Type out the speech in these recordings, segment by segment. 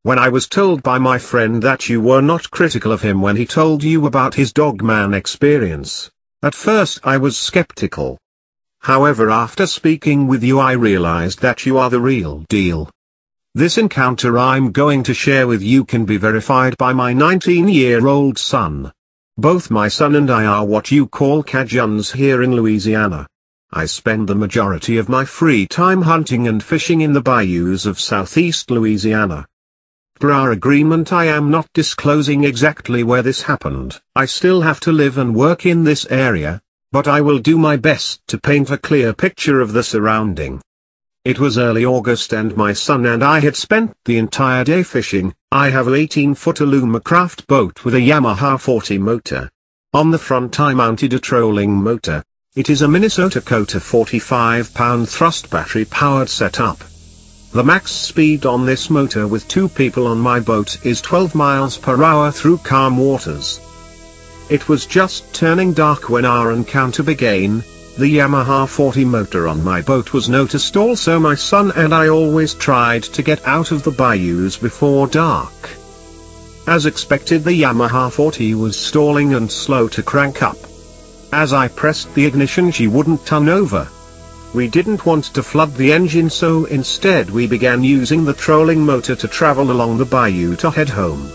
When I was told by my friend that you were not critical of him when he told you about his Dogman experience, at first I was skeptical. However, after speaking with you, I realized that you are the real deal. This encounter I'm going to share with you can be verified by my 19-year-old son. Both my son and I are what you call Cajuns here in Louisiana. I spend the majority of my free time hunting and fishing in the bayous of Southeast Louisiana. Per our agreement, I am not disclosing exactly where this happened. I still have to live and work in this area, but I will do my best to paint a clear picture of the surrounding. It was early August and my son and I had spent the entire day fishing. I have an 18-foot Alumacraft boat with a Yamaha 40 motor. On the front I mounted a trolling motor. It is a Minnesota Cota 45-pound thrust battery-powered setup. The max speed on this motor with 2 people on my boat is 12 miles per hour through calm waters. It was just turning dark when our encounter began. The Yamaha 40 motor on my boat was noticed also. My son and I always tried to get out of the bayous before dark. As expected, the Yamaha 40 was stalling and slow to crank up. As I pressed the ignition, she wouldn't turn over. We didn't want to flood the engine, so instead we began using the trolling motor to travel along the bayou to head home.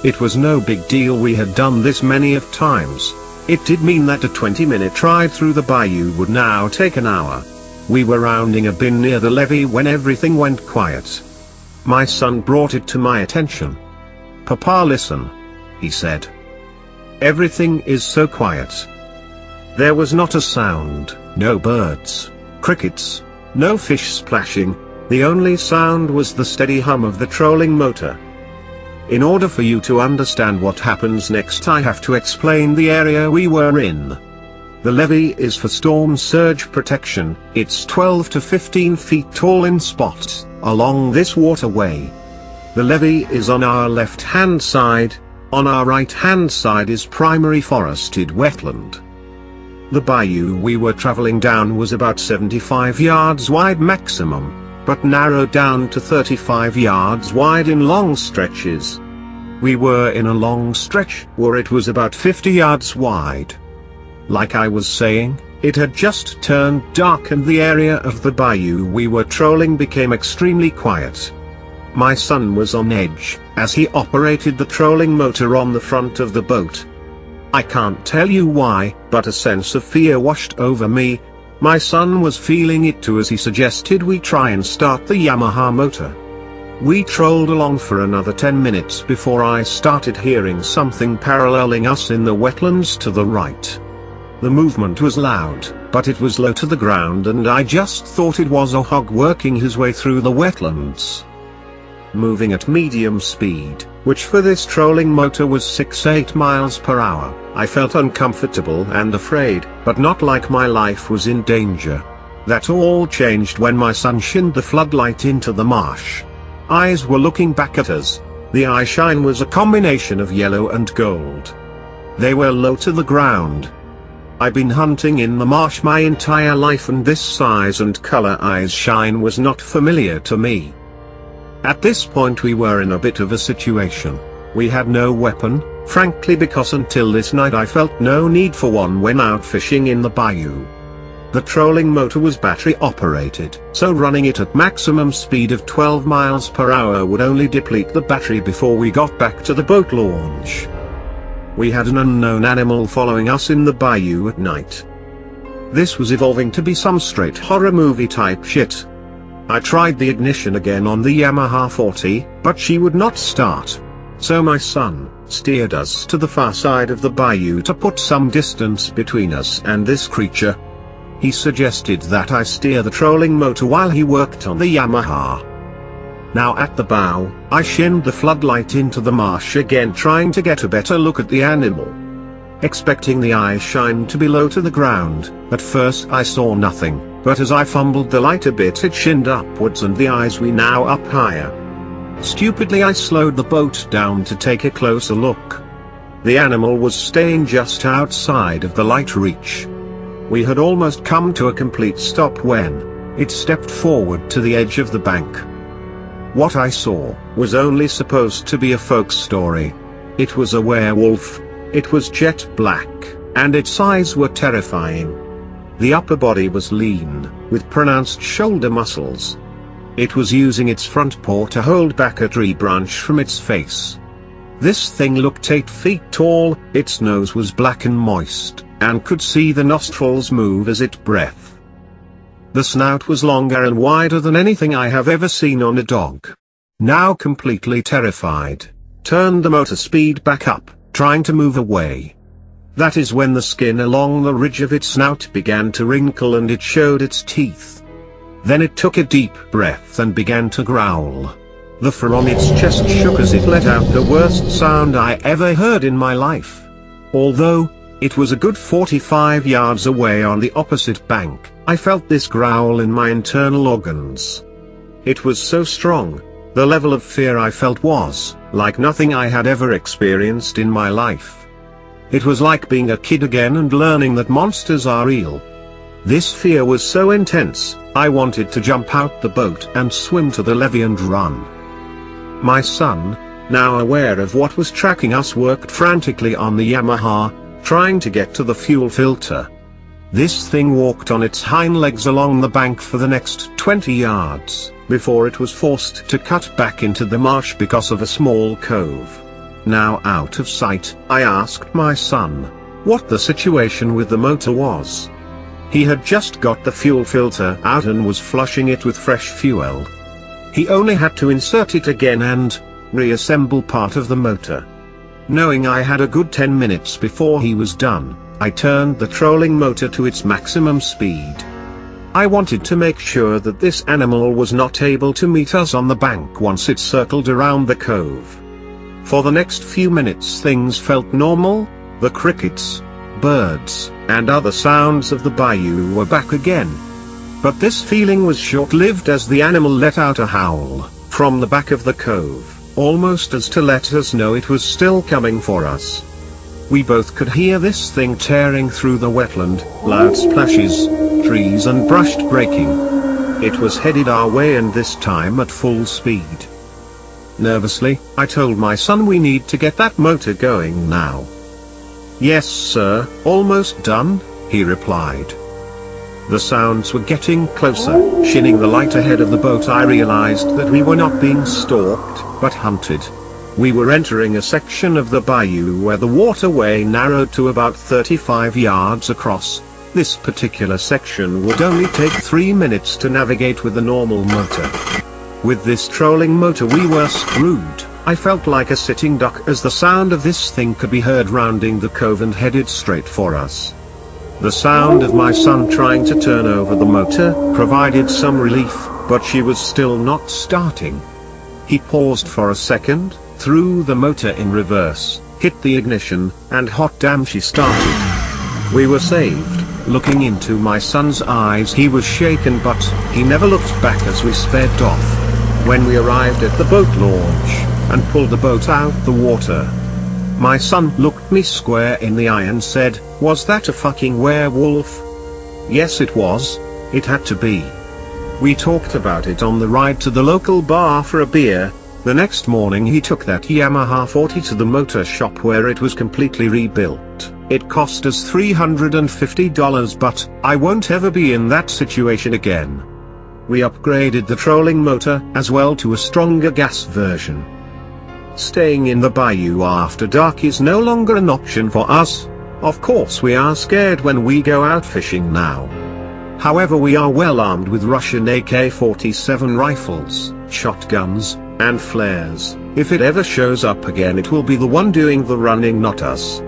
It was no big deal, we had done this many of times. It did mean that a 20-minute ride through the bayou would now take an hour. We were rounding a bend near the levee when everything went quiet. My son brought it to my attention. "Papa, listen," he said. "Everything is so quiet." There was not a sound, no birds, crickets, no fish splashing. The only sound was the steady hum of the trolling motor. In order for you to understand what happens next, I have to explain the area we were in. The levee is for storm surge protection. It's 12 to 15 feet tall in spots along this waterway. The levee is on our left-hand side. On our right-hand side is primary forested wetland. The bayou we were traveling down was about 75 yards wide maximum, but narrowed down to 35 yards wide in long stretches. We were in a long stretch where it was about 50 yards wide. Like I was saying, it had just turned dark and the area of the bayou we were trolling became extremely quiet. My son was on edge, as he operated the trolling motor on the front of the boat. I can't tell you why, but a sense of fear washed over me. My son was feeling it too, as he suggested we try and start the Yamaha motor. We trolled along for another 10 minutes before I started hearing something paralleling us in the wetlands to the right. The movement was loud, but it was low to the ground and I just thought it was a hog working his way through the wetlands. Moving at medium speed, which for this trolling motor was 6-8 miles per hour, I felt uncomfortable and afraid, but not like my life was in danger. That all changed when my son shined the floodlight into the marsh. Eyes were looking back at us. The eye shine was a combination of yellow and gold. They were low to the ground. I've been hunting in the marsh my entire life and this size and color eyes shine was not familiar to me. At this point we were in a bit of a situation. We had no weapon, frankly, because until this night I felt no need for one when out fishing in the bayou. The trolling motor was battery operated, so running it at maximum speed of 12 miles per hour would only deplete the battery before we got back to the boat launch. We had an unknown animal following us in the bayou at night. This was evolving to be some straight horror movie type shit. I tried the ignition again on the Yamaha 40, but she would not start. So my son steered us to the far side of the bayou to put some distance between us and this creature. He suggested that I steer the trolling motor while he worked on the Yamaha. Now at the bow, I shined the floodlight into the marsh again, trying to get a better look at the animal. Expecting the eye shine to be low to the ground, at first I saw nothing, but as I fumbled the light a bit it shinned upwards and the eyes were now up higher. Stupidly I slowed the boat down to take a closer look. The animal was staying just outside of the light reach. We had almost come to a complete stop when it stepped forward to the edge of the bank. What I saw was only supposed to be a folk story. It was a werewolf. It was jet black, and its eyes were terrifying. The upper body was lean, with pronounced shoulder muscles. It was using its front paw to hold back a tree branch from its face. This thing looked 8 feet tall, its nose was black and moist, and could see the nostrils move as it breathed. The snout was longer and wider than anything I have ever seen on a dog. Now completely terrified, turned the motor speed back up, trying to move away. That is when the skin along the ridge of its snout began to wrinkle and it showed its teeth. Then it took a deep breath and began to growl. The fur on its chest shook as it let out the worst sound I ever heard in my life. Although it was a good 45 yards away on the opposite bank, I felt this growl in my internal organs. It was so strong, the level of fear I felt was like nothing I had ever experienced in my life. It was like being a kid again and learning that monsters are real. This fear was so intense, I wanted to jump out the boat and swim to the levee and run. My son, now aware of what was tracking us, worked frantically on the Yamaha, trying to get to the fuel filter. This thing walked on its hind legs along the bank for the next 20 yards, before it was forced to cut back into the marsh because of a small cove. Now out of sight, I asked my son what the situation with the motor was. He had just got the fuel filter out and was flushing it with fresh fuel. He only had to insert it again and reassemble part of the motor. Knowing I had a good 10 minutes before he was done, I turned the trolling motor to its maximum speed. I wanted to make sure that this animal was not able to meet us on the bank once it circled around the cove. For the next few minutes things felt normal. The crickets, birds, and other sounds of the bayou were back again. But this feeling was short-lived as the animal let out a howl from the back of the cove, almost as to let us know it was still coming for us. We both could hear this thing tearing through the wetland, loud splashes, trees and brush breaking. It was headed our way, and this time at full speed. Nervously, I told my son we need to get that motor going now. "Yes sir, almost done," he replied. The sounds were getting closer. Shining the light ahead of the boat, I realized that we were not being stalked, but hunted. We were entering a section of the bayou where the waterway narrowed to about 35 yards across. This particular section would only take 3 minutes to navigate with a normal motor. With this trolling motor we were screwed. I felt like a sitting duck as the sound of this thing could be heard rounding the cove and headed straight for us. The sound of my son trying to turn over the motor provided some relief, but she was still not starting. He paused for a second, threw the motor in reverse, hit the ignition, and hot damn she started. We were saved. Looking into my son's eyes, he was shaken, but he never looked back as we sped off. When we arrived at the boat launch and pulled the boat out the water, my son looked me square in the eye and said, "Was that a fucking werewolf?" Yes it was. It had to be. We talked about it on the ride to the local bar for a beer. The next morning he took that Yamaha 40 to the motor shop where it was completely rebuilt. It cost us $350, but I won't ever be in that situation again. We upgraded the trolling motor as well to a stronger gas version. Staying in the bayou after dark is no longer an option for us. Of course we are scared when we go out fishing now. However, we are well armed with Russian AK-47 rifles, shotguns, and flares. If it ever shows up again, it will be the one doing the running, not us.